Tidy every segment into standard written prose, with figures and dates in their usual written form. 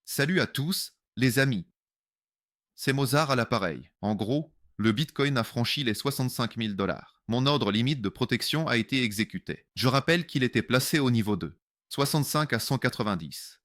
Salut à tous, les amis. C'est Mozart à l'appareil. En gros, le Bitcoin a franchi les 65 000 dollars. Mon ordre limite de protection a été exécuté. Je rappelle qu'il était placé au niveau 2, 65 à 190.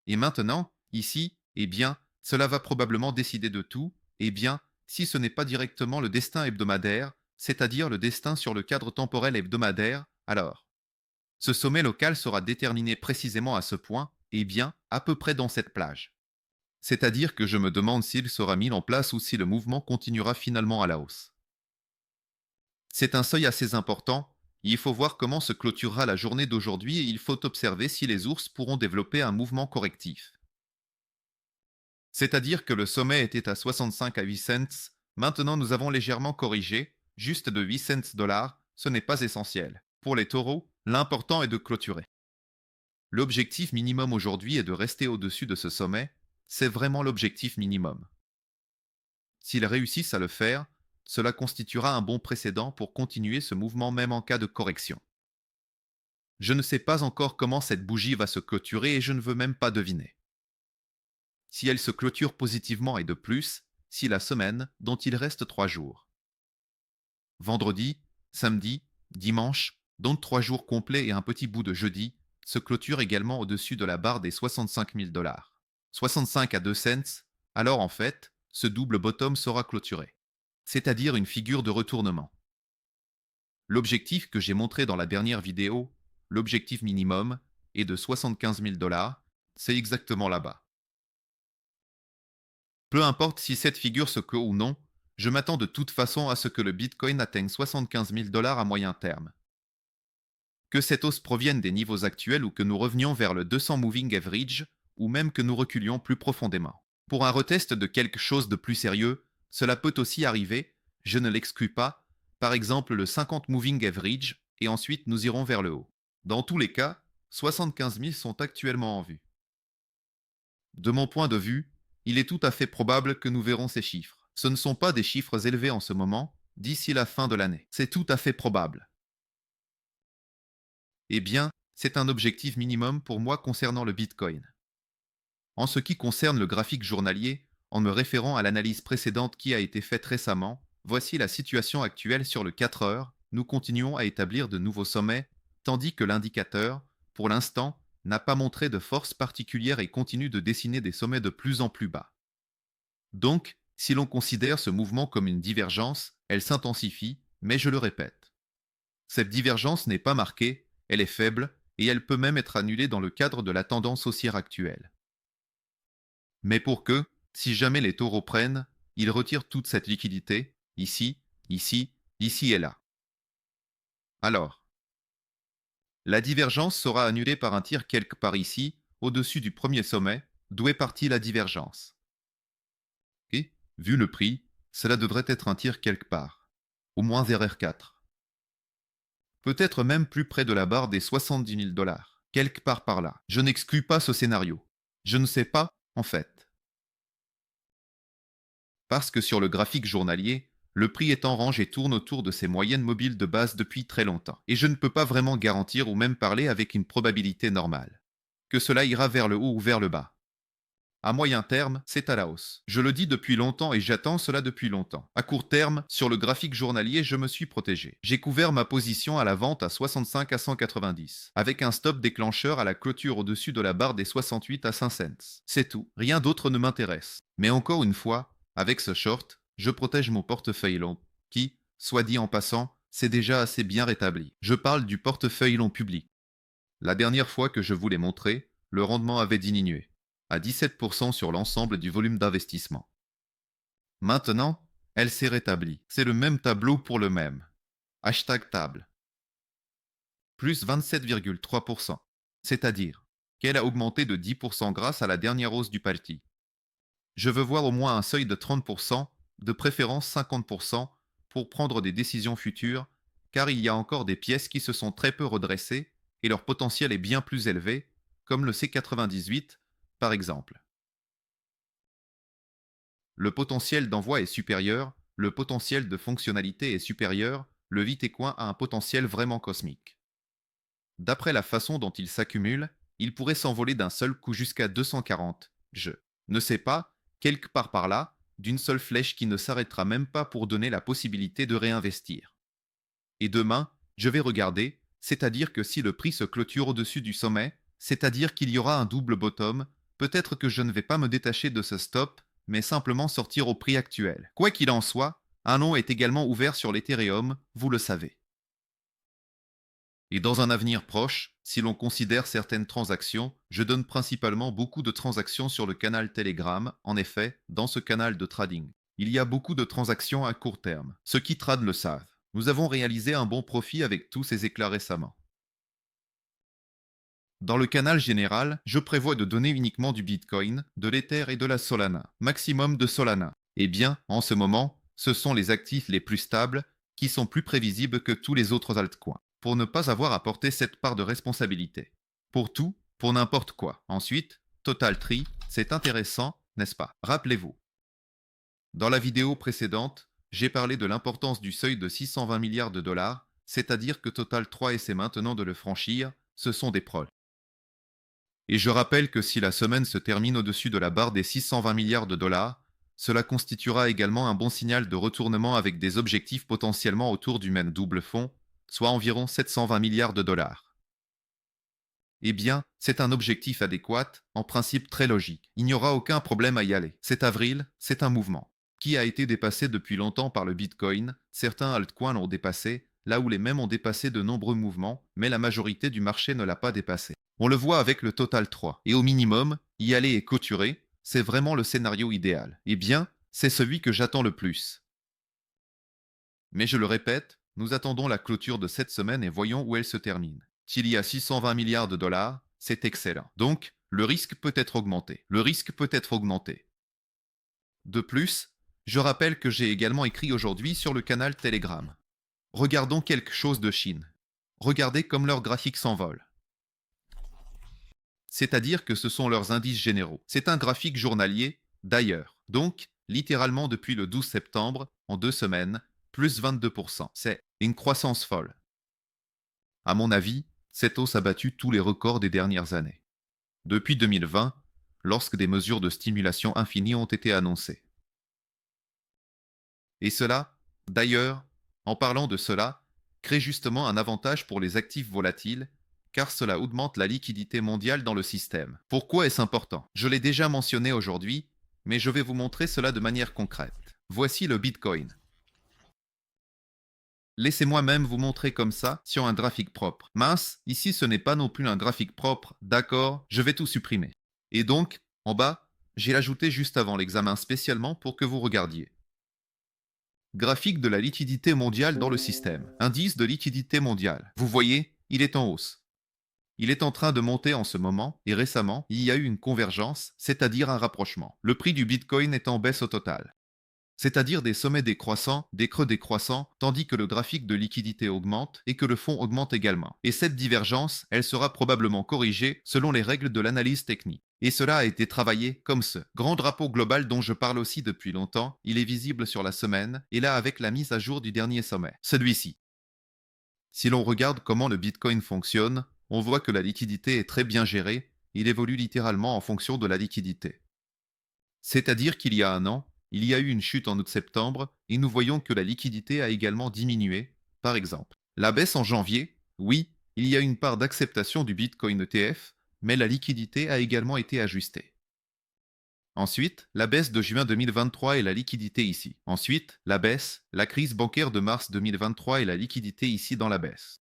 Et maintenant, ici, eh bien, cela va probablement décider de tout. Eh bien, si ce n'est pas directement le destin hebdomadaire, c'est-à-dire le destin sur le cadre temporel hebdomadaire, alors ce sommet local sera déterminé précisément à ce point, eh bien, à peu près dans cette plage. C'est-à-dire que je me demande s'il sera mis en place ou si le mouvement continuera finalement à la hausse. C'est un seuil assez important. Il faut voir comment se clôturera la journée d'aujourd'hui et il faut observer si les ours pourront développer un mouvement correctif. C'est-à-dire que le sommet était à 65 à 8 cents, maintenant nous avons légèrement corrigé, juste de 8 cents dollars, ce n'est pas essentiel. Pour les taureaux, l'important est de clôturer. L'objectif minimum aujourd'hui est de rester au-dessus de ce sommet, c'est vraiment l'objectif minimum. S'ils réussissent à le faire, cela constituera un bon précédent pour continuer ce mouvement même en cas de correction. Je ne sais pas encore comment cette bougie va se clôturer et je ne veux même pas deviner. Si elle se clôture positivement et de plus, si la semaine, dont il reste 3 jours. Vendredi, samedi, dimanche, donc 3 jours complets et un petit bout de jeudi, se clôture également au-dessus de la barre des 65 000 dollars. 65 à 2 cents, alors en fait, ce double bottom sera clôturé. C'est-à-dire une figure de retournement. L'objectif que j'ai montré dans la dernière vidéo, l'objectif minimum, est de 75 000 dollars, c'est exactement là-bas. Peu importe si cette figure se clôt ou non, je m'attends de toute façon à ce que le Bitcoin atteigne 75 000 dollars à moyen terme. Que cette hausse provienne des niveaux actuels ou que nous revenions vers le 200 Moving Average, ou même que nous reculions plus profondément. Pour un retest de quelque chose de plus sérieux, cela peut aussi arriver, je ne l'exclus pas, par exemple le 50 Moving Average, et ensuite nous irons vers le haut. Dans tous les cas, 75 000 sont actuellement en vue. De mon point de vue, il est tout à fait probable que nous verrons ces chiffres. Ce ne sont pas des chiffres élevés en ce moment, d'ici la fin de l'année. C'est tout à fait probable. Eh bien, c'est un objectif minimum pour moi concernant le Bitcoin. En ce qui concerne le graphique journalier, en me référant à l'analyse précédente qui a été faite récemment, voici la situation actuelle sur le 4 heures, nous continuons à établir de nouveaux sommets, tandis que l'indicateur, pour l'instant, n'a pas montré de force particulière et continue de dessiner des sommets de plus en plus bas. Donc, si l'on considère ce mouvement comme une divergence, elle s'intensifie, mais je le répète. Cette divergence n'est pas marquée, elle est faible, et elle peut même être annulée dans le cadre de la tendance haussière actuelle. Mais pour que, si jamais les taureaux prennent, ils retirent toute cette liquidité, ici, ici, ici et là. Alors, la divergence sera annulée par un tir quelque part ici, au-dessus du premier sommet, d'où est partie la divergence. Et, vu le prix, cela devrait être un tir quelque part, au moins vers R4. Peut-être même plus près de la barre des 70 000 dollars, quelque part par là. Je n'exclus pas ce scénario. Je ne sais pas, en fait. Parce que sur le graphique journalier, le prix est en range et tourne autour de ses moyennes mobiles de base depuis très longtemps. Et je ne peux pas vraiment garantir ou même parler avec une probabilité normale que cela ira vers le haut ou vers le bas. À moyen terme, c'est à la hausse. Je le dis depuis longtemps et j'attends cela depuis longtemps. À court terme, sur le graphique journalier, je me suis protégé. J'ai couvert ma position à la vente à 65 à 190, avec un stop déclencheur à la clôture au-dessus de la barre des 68 à 5 cents. C'est tout. Rien d'autre ne m'intéresse. Mais encore une fois, avec ce short, je protège mon portefeuille long, qui, soit dit en passant, c'est déjà assez bien rétabli. Je parle du portefeuille long public. La dernière fois que je vous l'ai montré, le rendement avait diminué à 17% sur l'ensemble du volume d'investissement. Maintenant, elle s'est rétablie. C'est le même tableau pour le même. Hashtag table. Plus 27,3%. C'est-à-dire qu'elle a augmenté de 10% grâce à la dernière hausse du parti. Je veux voir au moins un seuil de 30%, de préférence 50%, pour prendre des décisions futures, car il y a encore des pièces qui se sont très peu redressées et leur potentiel est bien plus élevé, comme le C98 par exemple. Le potentiel d'envoi est supérieur, le potentiel de fonctionnalité est supérieur, le Bitcoin a un potentiel vraiment cosmique. D'après la façon dont il s'accumule, il pourrait s'envoler d'un seul coup jusqu'à 240. Je ne sais pas, quelque part par là, d'une seule flèche qui ne s'arrêtera même pas pour donner la possibilité de réinvestir. Et demain, je vais regarder, c'est-à-dire que si le prix se clôture au-dessus du sommet, c'est-à-dire qu'il y aura un double bottom, peut-être que je ne vais pas me détacher de ce stop, mais simplement sortir au prix actuel. Quoi qu'il en soit, un nom est également ouvert sur l'Ethereum, vous le savez. Et dans un avenir proche, si l'on considère certaines transactions, je donne principalement beaucoup de transactions sur le canal Telegram. En effet, dans ce canal de trading, il y a beaucoup de transactions à court terme. Ceux qui tradent le savent. Nous avons réalisé un bon profit avec tous ces éclats récemment. Dans le canal général, je prévois de donner uniquement du Bitcoin, de l'Ether et de la Solana. Maximum de Solana. Eh bien, en ce moment, ce sont les actifs les plus stables qui sont plus prévisibles que tous les autres altcoins, pour ne pas avoir à porter cette part de responsabilité. Pour tout, pour n'importe quoi. Ensuite, Total Tree, c'est intéressant, n'est-ce pas? Rappelez-vous. Dans la vidéo précédente, j'ai parlé de l'importance du seuil de 620 milliards de dollars, c'est-à-dire que Total 3 essaie maintenant de le franchir, ce sont des prols. Et je rappelle que si la semaine se termine au-dessus de la barre des 620 milliards de dollars, cela constituera également un bon signal de retournement avec des objectifs potentiellement autour du même double fond, soit environ 720 milliards de dollars. Eh bien, c'est un objectif adéquat, en principe très logique. Il n'y aura aucun problème à y aller. C'est avril, c'est un mouvement qui a été dépassé depuis longtemps par le Bitcoin. Certains altcoins l'ont dépassé, là où les mêmes ont dépassé de nombreux mouvements, mais la majorité du marché ne l'a pas dépassé. On le voit avec le Total 3. Et au minimum, y aller et clôturer, c'est vraiment le scénario idéal. Eh bien, c'est celui que j'attends le plus. Mais je le répète, nous attendons la clôture de cette semaine et voyons où elle se termine. S'il y a 620 milliards de dollars, c'est excellent. Donc, le risque peut être augmenté. Le risque peut être augmenté. De plus, je rappelle que j'ai également écrit aujourd'hui sur le canal Telegram. Regardons quelque chose de Chine. Regardez comme leurs graphiques s'envolent. C'est-à-dire que ce sont leurs indices généraux. C'est un graphique journalier, d'ailleurs. Donc, littéralement depuis le 12 septembre, en 2 semaines, plus 22%. C'est une croissance folle. À mon avis, cette hausse a battu tous les records des dernières années. Depuis 2020, lorsque des mesures de stimulation infinie ont été annoncées. Et cela, d'ailleurs, en parlant de cela, crée justement un avantage pour les actifs volatiles, car cela augmente la liquidité mondiale dans le système. Pourquoi est-ce important? Je l'ai déjà mentionné aujourd'hui, mais je vais vous montrer cela de manière concrète. Voici le Bitcoin. Laissez-moi même vous montrer comme ça sur un graphique propre. Mince, ici ce n'est pas non plus un graphique propre, d'accord, je vais tout supprimer. Et donc, en bas, j'ai ajouté juste avant l'examen spécialement pour que vous regardiez. Graphique de la liquidité mondiale dans le système. Indice de liquidité mondiale. Vous voyez, il est en hausse. Il est en train de monter en ce moment, et récemment, il y a eu une convergence, c'est-à-dire un rapprochement. Le prix du Bitcoin est en baisse au total. C'est-à-dire des sommets décroissants, des creux décroissants, tandis que le graphique de liquidité augmente et que le fond augmente également. Et cette divergence, elle sera probablement corrigée selon les règles de l'analyse technique. Et cela a été travaillé comme ce grand drapeau global dont je parle aussi depuis longtemps. Il est visible sur la semaine, et là avec la mise à jour du dernier sommet, celui-ci. Si l'on regarde comment le Bitcoin fonctionne, on voit que la liquidité est très bien gérée, il évolue littéralement en fonction de la liquidité. C'est-à-dire qu'il y a un an, il y a eu une chute en août-septembre et nous voyons que la liquidité a également diminué, par exemple. La baisse en janvier, oui, il y a une part d'acceptation du Bitcoin ETF, mais la liquidité a également été ajustée. Ensuite, la baisse de juin 2023 et la liquidité ici. Ensuite, la baisse, la crise bancaire de mars 2023 et la liquidité ici dans la baisse.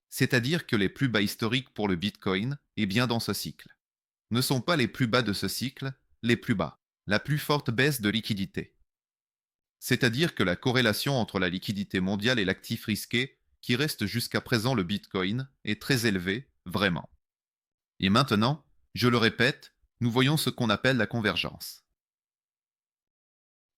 C'est-à-dire que les plus bas historiques pour le Bitcoin, et bien dans ce cycle, ne sont pas les plus bas de ce cycle, les plus bas. La plus forte baisse de liquidité. C'est-à-dire que la corrélation entre la liquidité mondiale et l'actif risqué, qui reste jusqu'à présent le Bitcoin, est très élevée, vraiment. Et maintenant, je le répète, nous voyons ce qu'on appelle la convergence.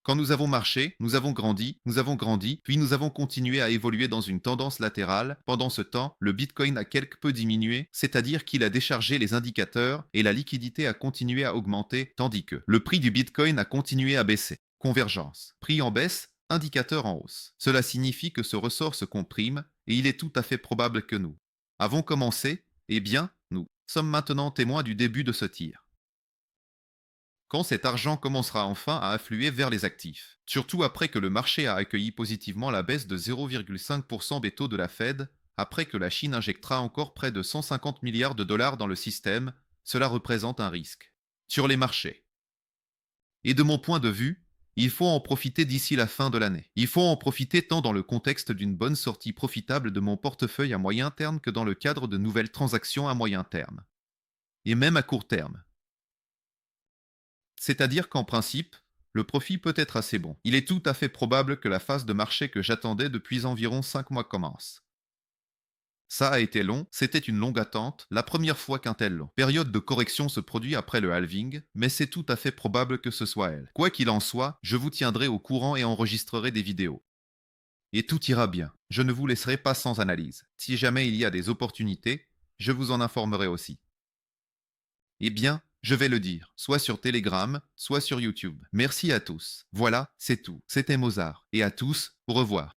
Quand nous avons marché, nous avons grandi, puis nous avons continué à évoluer dans une tendance latérale. Pendant ce temps, le Bitcoin a quelque peu diminué, c'est-à-dire qu'il a déchargé les indicateurs et la liquidité a continué à augmenter, tandis que le prix du Bitcoin a continué à baisser. Convergence. Prix en baisse, indicateur en hausse. Cela signifie que ce ressort se comprime et il est tout à fait probable que nous avons commencé, eh bien, nous Sommes maintenant témoins du début de ce tir. Quand cet argent commencera enfin à affluer vers les actifs, surtout après que le marché a accueilli positivement la baisse de 0,5% des taux de la Fed, après que la Chine injectera encore près de 150 milliards de dollars dans le système, cela représente un risque. Sur les marchés. Et de mon point de vue, il faut en profiter d'ici la fin de l'année. Il faut en profiter tant dans le contexte d'une bonne sortie profitable de mon portefeuille à moyen terme que dans le cadre de nouvelles transactions à moyen terme. Et même à court terme. C'est-à-dire qu'en principe, le profit peut être assez bon. Il est tout à fait probable que la phase de marché que j'attendais depuis environ 5 mois commence. Ça a été long, c'était une longue attente, la première fois qu'un tel long période de correction se produit après le halving, mais c'est tout à fait probable que ce soit elle. Quoi qu'il en soit, je vous tiendrai au courant et enregistrerai des vidéos. Et tout ira bien. Je ne vous laisserai pas sans analyse. Si jamais il y a des opportunités, je vous en informerai aussi. Eh bien, je vais le dire, soit sur Telegram, soit sur YouTube. Merci à tous. Voilà, c'est tout. C'était Mozart. Et à tous, au revoir.